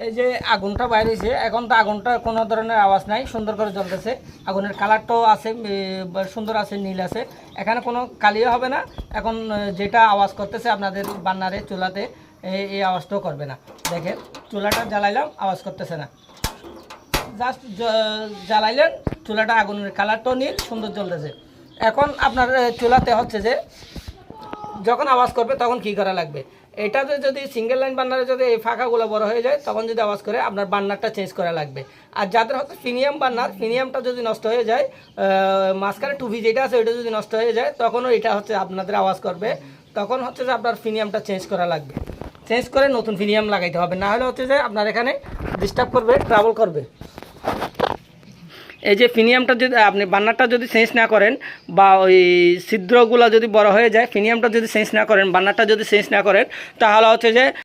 এই যে আগুনটা বাইরেছে, এখন তো আগুনটা কোনো ধরনের আওয়াজ নাই, সুন্দর করে জ্বলতেছে। আগুনের কালারটাও আছে, সুন্দর আছে, নীল আছে, এখানে কোনো কালিও হবে না। এখন যেটা আওয়াজ করতেছে আপনাদের বান্নারে চুলাতে, এই আওয়াজটাও করবে না। দেখেন চুলাটা জ্বালাইলাম, আওয়াজ করতেছে না। জাস্ট জ্বালাইলেন, চুলাটা আগুনের কালারটাও নীল, সুন্দর জ্বলতেছে। এখন আপনার চুলাতে হচ্ছে যে যখন আওয়াজ করবে তখন কি করা লাগবে, এটাতে যদি সিঙ্গেল লাইন বার্নারে যদি এই ফাঁকাগুলো বড় হয়ে যায় তখন যদি আওয়াজ করে আপনার বার্নারটা চেঞ্জ করা লাগবে। আর যাদের হচ্ছে প্রিমিয়াম বার্নার, প্রিমিয়ামটা যদি নষ্ট হয়ে যায়, মাঝখানে টুপি যেটা আছে ওইটা যদি নষ্ট হয়ে যায় তখনও এটা হচ্ছে আপনাদের আওয়াজ করবে। তখন হচ্ছে যে আপনার প্রিমিয়ামটা চেঞ্জ করা লাগবে, চেঞ্জ করে নতুন প্রিমিয়াম লাগাইতে হবে, না হলে হচ্ছে যে আপনার এখানে ডিস্টার্ব করবে, ট্রাবল করবে। এই যে ফিনিয়ামটা যদি আপনি বান্নারটা যদি চেঞ্জ না করেন, বা ওই ছিদ্রগুলো যদি বড় হয়ে যায়, ফিনিয়ামটা যদি চেঞ্জ না করেন, বান্নারটা যদি চেঞ্জ না করেন, তাহলে হচ্ছে যে